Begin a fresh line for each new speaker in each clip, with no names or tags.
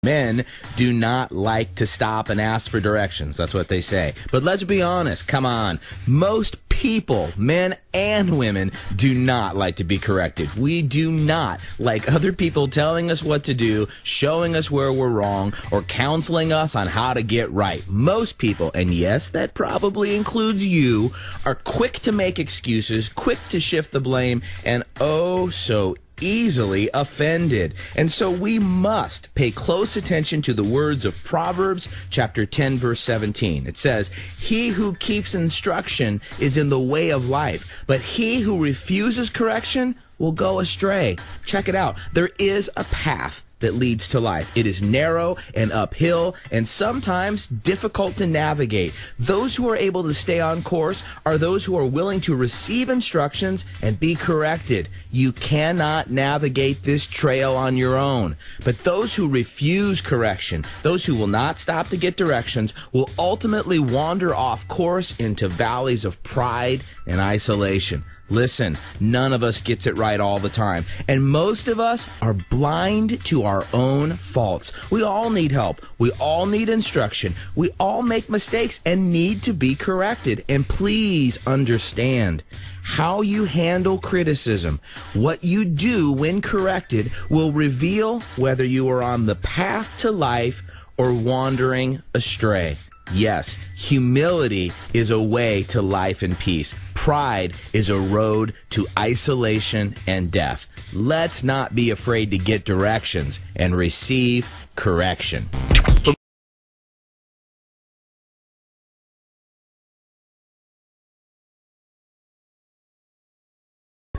Men do not like to stop and ask for directions. That's what they say. But let's be honest. Come on. Most people, men and women, do not like to be corrected. We do not like other people telling us what to do, showing us where we're wrong, or counseling us on how to get right. Most people, and yes, that probably includes you, are quick to make excuses, quick to shift the blame, and oh so easily offended. And so we must pay close attention to the words of Proverbs chapter 10 verse 17. It says, "He who keeps instruction is in the way of life, but he who refuses correction will go astray." Check it out. There is a path that leads to life. It is narrow and uphill and sometimes difficult to navigate. Those who are able to stay on course are those who are willing to receive instructions and be corrected. You cannot navigate this trail on your own. But those who refuse correction, those who will not stop to get directions, will ultimately wander off course into valleys of pride and isolation. Listen, none of us gets it right all the time, and most of us are blind to our own faults. We all need help. We all need instruction. We all make mistakes and need to be corrected. And please understand, how you handle criticism, what you do when corrected, will reveal whether you are on the path to life or wandering astray. Yes, humility is a way to life and peace. Pride is a road to isolation and death. Let's not be afraid to get directions and receive correction.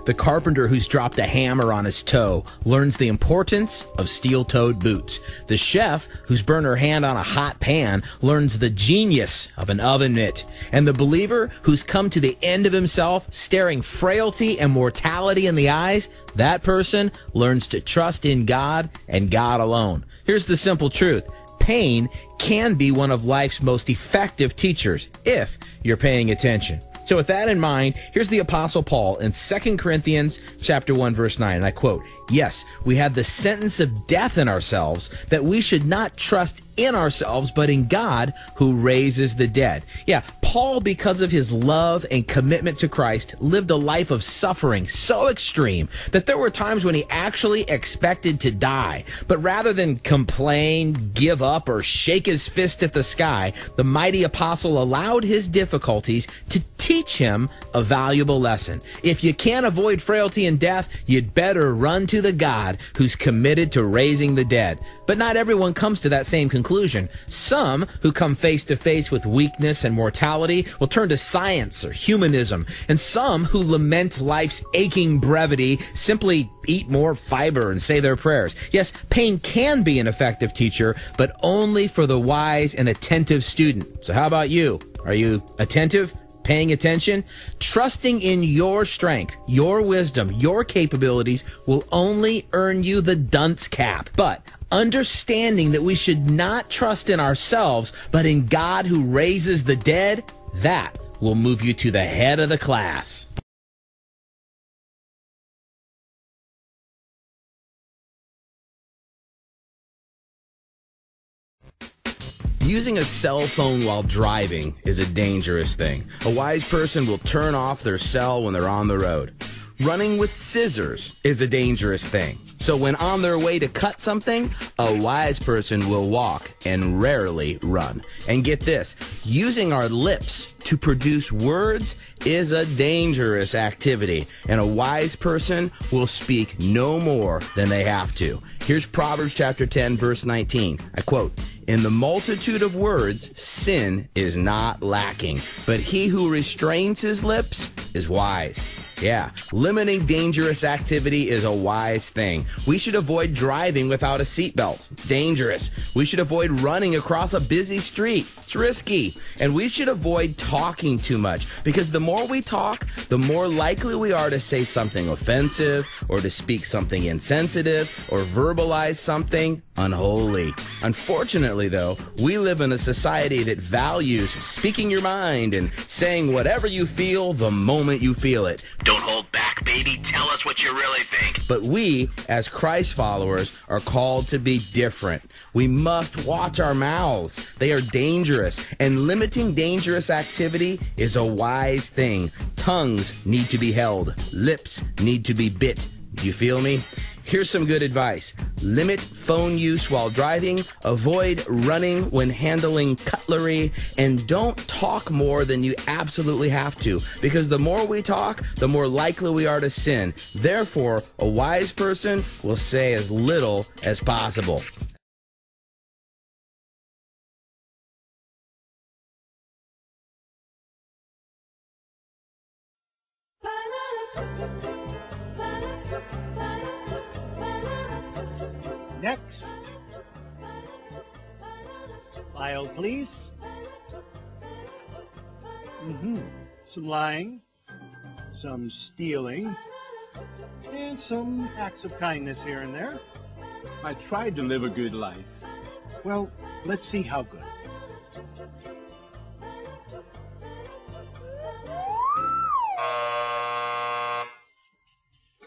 The carpenter who's dropped a hammer on his toe learns the importance of steel-toed boots. The chef who's burned her hand on a hot pan learns the genius of an oven mitt. And the believer who's come to the end of himself, staring frailty and mortality in the eyes, that person learns to trust in God and God alone. Here's the simple truth. Pain can be one of life's most effective teachers if you're paying attention. So with that in mind, here's the Apostle Paul in 2 Corinthians chapter 1, verse 9, and I quote, "Yes, we have the sentence of death in ourselves, that we should not trust in ourselves, but in God who raises the dead." Yeah, Paul, because of his love and commitment to Christ, lived a life of suffering so extreme that there were times when he actually expected to die. But rather than complain, give up, or shake his fist at the sky, the mighty apostle allowed his difficulties to teach him a valuable lesson. If you can't avoid frailty and death, you'd better run to the God who's committed to raising the dead. But not everyone comes to that same conclusion. Some who come face to face with weakness and mortality will turn to science or humanism, and some who lament life's aching brevity simply eat more fiber and say their prayers. Yes, pain can be an effective teacher, but only for the wise and attentive student. So how about you? Are you attentive? Paying attention? Trusting in your strength, your wisdom, your capabilities will only earn you the dunce cap. But understanding that we should not trust in ourselves, but in God who raises the dead, that will move you to the head of the class. Using a cell phone while driving is a dangerous thing. A wise person will turn off their cell when they're on the road. Running with scissors is a dangerous thing. So when on their way to cut something, a wise person will walk and rarely run. And get this, using our lips to produce words is a dangerous activity. And a wise person will speak no more than they have to. Here's Proverbs chapter 10, verse 19. I quote, "In the multitude of words, sin is not lacking, but he who restrains his lips is wise." Yeah, limiting dangerous activity is a wise thing. We should avoid driving without a seatbelt. It's dangerous. We should avoid running across a busy street. It's risky. And we should avoid talking too much, because the more we talk, the more likely we are to say something offensive or to speak something insensitive or verbalize something unholy. Unfortunately, though, we live in a society that values speaking your mind and saying whatever you feel the moment you feel it. Don't hold back
talk, baby. Tell us what you really think.
But we, as Christ followers, are called to be different. We must watch our mouths. They are dangerous, and limiting dangerous activity is a wise thing. Tongues need to be held. Lips need to be bit. Do you feel me? Here's some good advice. Limit phone use while driving, avoid running when handling cutlery, and don't talk more than you absolutely have to, because the more we talk, the more likely we are to sin. Therefore, a wise person will say as little as possible.
Next. File, please. Some lying, some stealing, and some acts of kindness here and there.
I tried to live a good life.
Well, let's see how good.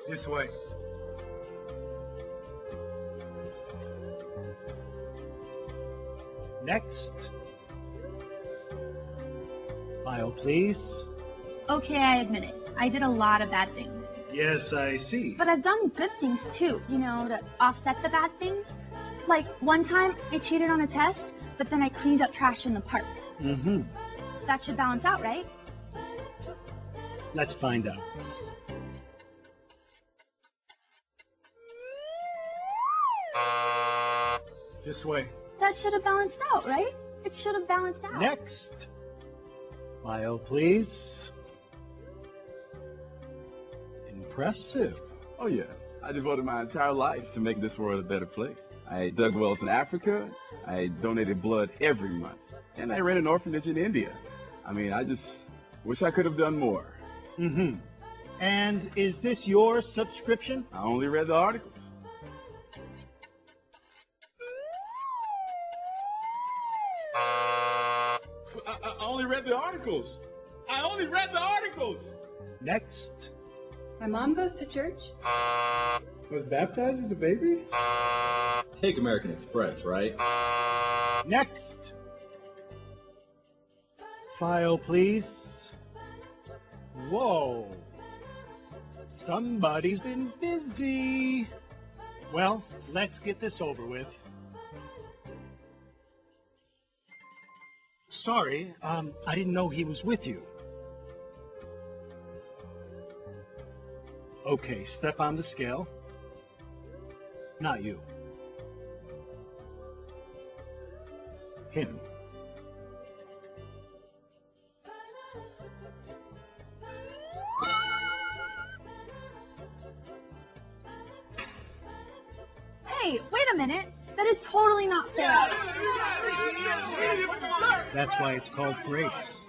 This way. Next. File, please.
Okay, I admit it. I did a lot of bad things.
Yes, I see.
But I've done good things too, to offset the bad things. Like one time I cheated on a test, but then I cleaned up trash in the park. That should balance out, right?
Let's find out. This way.
That should have balanced out, right? It should have balanced out.
Next. File, please. Impressive.
Oh yeah, I devoted my entire life to make this world a better place. I dug wells in Africa, I donated blood every month, and I ran an orphanage in India. I just wish I could have done more.
And is this your subscription?
I only read the articles. I only read the articles. I only read the articles.
Next.
My mom goes to church.
Was baptized as a baby?
Take American Express, right?
Next. File, please. Whoa. Somebody's been busy. Well, let's get this over with. Sorry, I didn't know he was with you. Okay, step on the scale. Not you. Him.
Hey, wait a minute. That is totally not fair.
That's why it's called grace.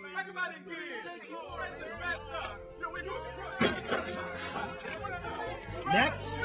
Next.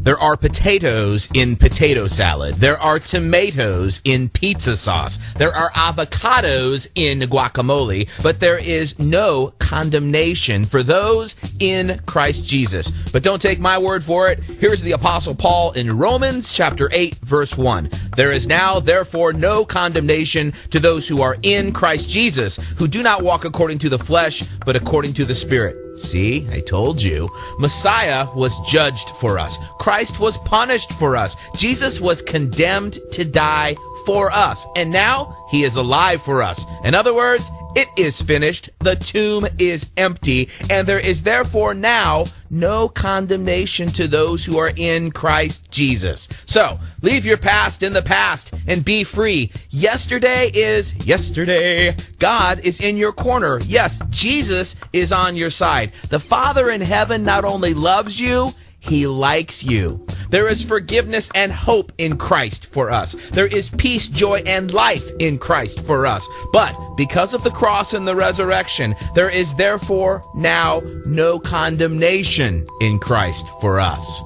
There are potatoes in potato salad. There are tomatoes in pizza sauce. There are avocados in guacamole, but there is no condemnation for those in Christ Jesus. But don't take my word for it. Here's the Apostle Paul in Romans chapter 8, verse 1. There is now, therefore, no condemnation to those who are in Christ Jesus, who do not walk according to the flesh, but according to the Spirit. See, I told you. Messiah was judged for us. Christ was punished for us. Jesus was condemned to die for us. And now he is alive for us. In other words, it is finished. The tomb is empty. And there is therefore now no condemnation to those who are in Christ Jesus. So, leave your past in the past and be free. Yesterday is yesterday. God is in your corner. Yes, Jesus is on your side. The Father in heaven not only loves you, he likes you. There is forgiveness and hope in Christ for us. There is peace, joy, and life in Christ for us. But because of the cross and the resurrection, there is therefore now no condemnation in Christ for us.